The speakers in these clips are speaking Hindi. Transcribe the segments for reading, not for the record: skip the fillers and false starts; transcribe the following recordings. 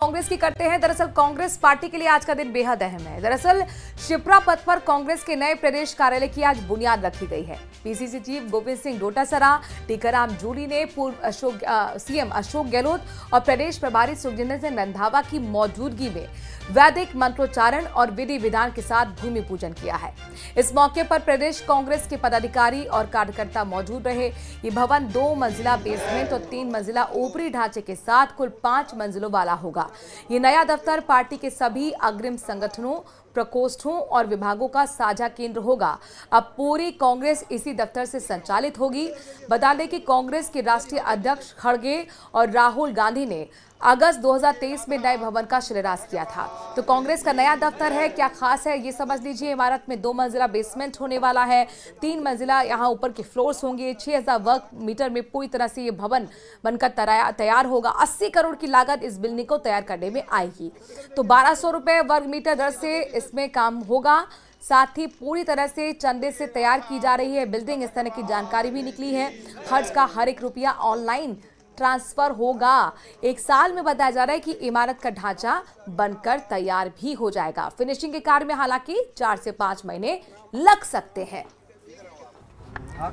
कांग्रेस की करते हैं। दरअसल कांग्रेस पार्टी के लिए आज का दिन बेहद अहम है। दरअसल शिप्रा पथ पर कांग्रेस के नए प्रदेश कार्यालय की आज बुनियाद रखी गई है। पीसीसी चीफ गोविंद सिंह डोटासरा, टीकाराम जूली ने पूर्व सीएम अशोक गहलोत और प्रदेश प्रभारी सुखजिंदर सिंह रंधावा की मौजूदगी में वैदिक मंत्रोच्चारण और विधि विधान के साथ भूमि पूजन किया है। इस मौके पर प्रदेश कांग्रेस के पदाधिकारी और कार्यकर्ता मौजूद रहे। ये भवन 2 मंजिला बेसमेंट और 3 मंजिला ऊपरी ढांचे के साथ कुल 5 मंजिलों वाला होगा। ये नया दफ्तर पार्टी के सभी अग्रिम संगठनों, प्रकोष्ठों और विभागों का साझा केंद्र होगा। अब पूरी कांग्रेस इसी दफ्तर से संचालित होगी। बता दें कि कांग्रेस के राष्ट्रीय अध्यक्ष खड़गे और राहुल गांधी ने अगस्त 2023 में नए भवन का शिलान्यास किया था। तो कांग्रेस का नया दफ्तर है, क्या खास है ये समझ लीजिए। इमारत में 2 मंजिला बेसमेंट होने वाला है, 3 मंजिला यहाँ ऊपर के फ्लोर्स होंगे। 6000 वर्ग मीटर में पूरी तरह से ये भवन बनकर तैयार होगा। 80 करोड़ की लागत इस बिल्डिंग को तैयार करने में आएगी। तो 1200 रुपए वर्ग मीटर दर से इसमें काम होगा। साथ ही पूरी तरह से चंदे से तैयार की जा रही है बिल्डिंग, इस तरह की जानकारी भी निकली है। खर्च का हर एक रुपया ऑनलाइन ट्रांसफर होगा। 1 साल में बताया जा रहा है कि इमारत का ढांचा बनकर तैयार भी हो जाएगा। फिनिशिंग के कार्य में हालांकि 4 से 5 महीने लग सकते हैं।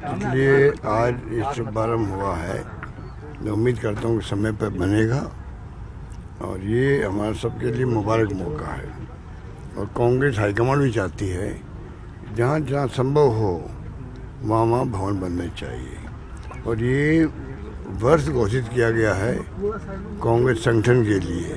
इसलिए आज ये शुभारंभ हुआ है। मैं उम्मीद करता हूँ कि समय पर बनेगा और ये हमारा सबके लिए मुबारक मौका है। और कांग्रेस हाईकमान भी चाहती है जहाँ जहाँ संभव हो वहाँ भवन बनने चाहिए। और ये वर्ष घोषित किया गया है कांग्रेस संगठन के लिए।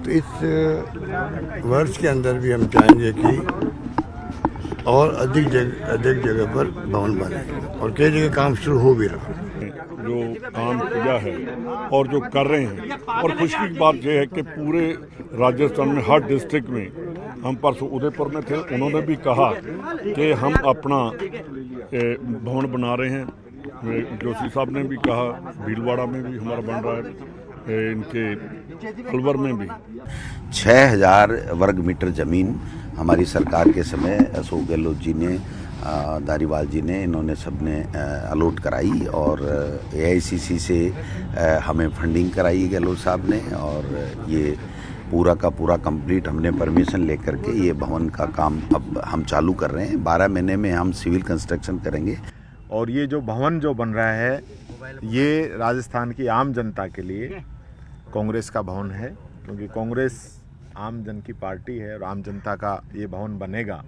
तो इस वर्ष के अंदर भी हम चाहेंगे कि और अधिक जगह पर भवन बने और कई जगह काम शुरू हो भी रहा। जो काम किया है और जो कर रहे हैं, और खुशी की बात यह है कि पूरे राजस्थान में हर डिस्ट्रिक्ट में, हम परसों उदयपुर में थे, उन्होंने भी कहा कि हम अपना भवन बना रहे हैं। जोशी साहब ने भी कहा भीलवाड़ा में भी हमारा बन रहा है, इनके अलवर में भी। 6000 वर्ग मीटर ज़मीन हमारी सरकार के समय अशोक गहलोत जी ने, धारीवाल जी ने, इन्होंने सबने अलॉट कराई और एआईसीसी से हमें फंडिंग कराई गहलोत साहब ने। और ये पूरा का पूरा कंप्लीट हमने परमिशन लेकर के ये भवन का काम अब हम चालू कर रहे हैं। 12 महीने में हम सिविल कंस्ट्रक्शन करेंगे। और ये जो भवन जो बन रहा है ये राजस्थान की आम जनता के लिए कांग्रेस का भवन है, क्योंकि कांग्रेस आम जन की पार्टी है और आम जनता का ये भवन बनेगा।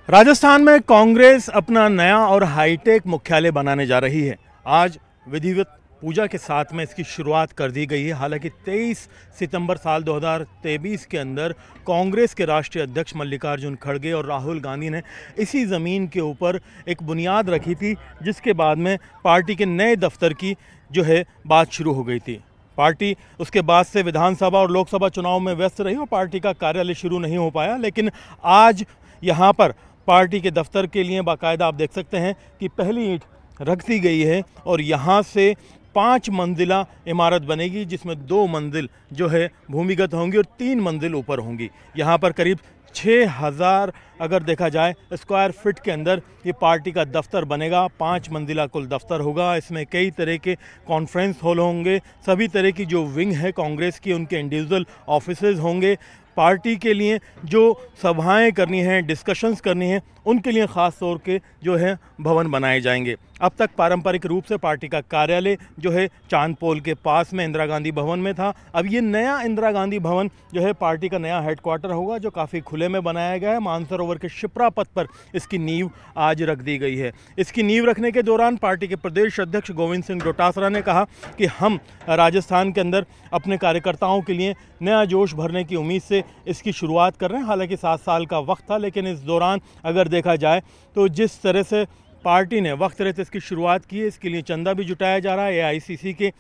राजस्थान में कांग्रेस अपना नया और हाईटेक मुख्यालय बनाने जा रही है। आज विधिवत पूजा के साथ में इसकी शुरुआत कर दी गई है। हालांकि 23 सितंबर साल 2023 के अंदर कांग्रेस के राष्ट्रीय अध्यक्ष मल्लिकार्जुन खड़गे और राहुल गांधी ने इसी ज़मीन के ऊपर एक बुनियाद रखी थी, जिसके बाद में पार्टी के नए दफ्तर की जो है बात शुरू हो गई थी। पार्टी उसके बाद से विधानसभा और लोकसभा चुनाव में व्यस्त रही और पार्टी का कार्यालय शुरू नहीं हो पाया। लेकिन आज यहाँ पर पार्टी के दफ्तर के लिए बाकायदा आप देख सकते हैं कि पहली ईंट रख दी गई है और यहाँ से 5 मंजिला इमारत बनेगी, जिसमें 2 मंजिल जो है भूमिगत होंगी और 3 मंजिल ऊपर होंगी। यहाँ पर करीब 6000 अगर देखा जाए स्क्वायर फीट के अंदर ये पार्टी का दफ्तर बनेगा। 5 मंजिला कुल दफ्तर होगा। इसमें कई तरह के कॉन्फ्रेंस हॉल होंगे, सभी तरह की जो विंग है कांग्रेस की उनके इंडिविजुअल ऑफिसेज होंगे। पार्टी के लिए जो सभाएं करनी हैं, डिस्कशंस करनी हैं, उनके लिए ख़ास तौर के जो है भवन बनाए जाएंगे। अब तक पारंपरिक रूप से पार्टी का कार्यालय जो है चांदपोल के पास में इंदिरा गांधी भवन में था। अब ये नया इंदिरा गांधी भवन जो है पार्टी का नया हेडक्वार्टर होगा, जो काफ़ी खुले में बनाया गया है। मानसरोवर के शिप्रा पथ पर इसकी नींव आज रख दी गई है। इसकी नींव रखने के दौरान पार्टी के प्रदेश अध्यक्ष गोविंद सिंह डोटासरा ने कहा कि हम राजस्थान के अंदर अपने कार्यकर्ताओं के लिए नया जोश भरने की उम्मीद से इसकी शुरुआत कर रहे हैं। हालांकि 7 साल का वक्त था, लेकिन इस दौरान अगर देखा जाए तो जिस तरह से पार्टी ने वक्त रहते इसकी शुरुआत की है, इसके लिए चंदा भी जुटाया जा रहा है। एआईसीसी के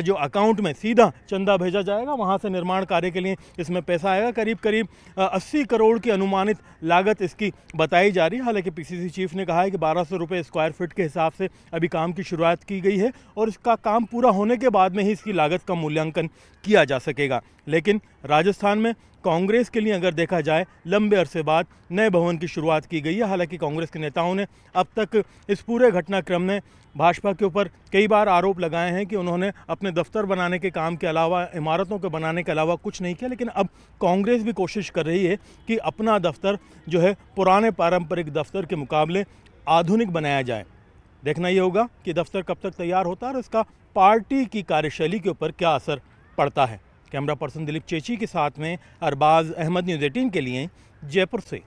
जो अकाउंट में सीधा चंदा भेजा जाएगा, वहाँ से निर्माण कार्य के लिए इसमें पैसा आएगा। करीब 80 करोड़ की अनुमानित लागत इसकी बताई जा रही है। हालांकि पीसीसी चीफ ने कहा है कि 1200 रुपये स्क्वायर फीट के हिसाब से अभी काम की शुरुआत की गई है और इसका काम पूरा होने के बाद में ही इसकी लागत का मूल्यांकन किया जा सकेगा। लेकिन राजस्थान में कांग्रेस के लिए अगर देखा जाए लंबे अरसे बाद नए भवन की शुरुआत की गई है। हालांकि कांग्रेस के नेताओं ने अब तक इस पूरे घटनाक्रम में भाजपा के ऊपर कई बार आरोप लगाए हैं कि उन्होंने अपने दफ्तर बनाने के काम के अलावा, इमारतों के बनाने के अलावा कुछ नहीं किया। लेकिन अब कांग्रेस भी कोशिश कर रही है कि अपना दफ्तर जो है पुराने पारंपरिक दफ्तर के मुकाबले आधुनिक बनाया जाए। देखना ये होगा कि दफ्तर कब तक तैयार होता है और इसका पार्टी की कार्यशैली के ऊपर क्या असर पड़ता है। कैमरा पर्सन दिलीप चेची के साथ में अरबाज अहमद, न्यूज़ 18 के लिए जयपुर से।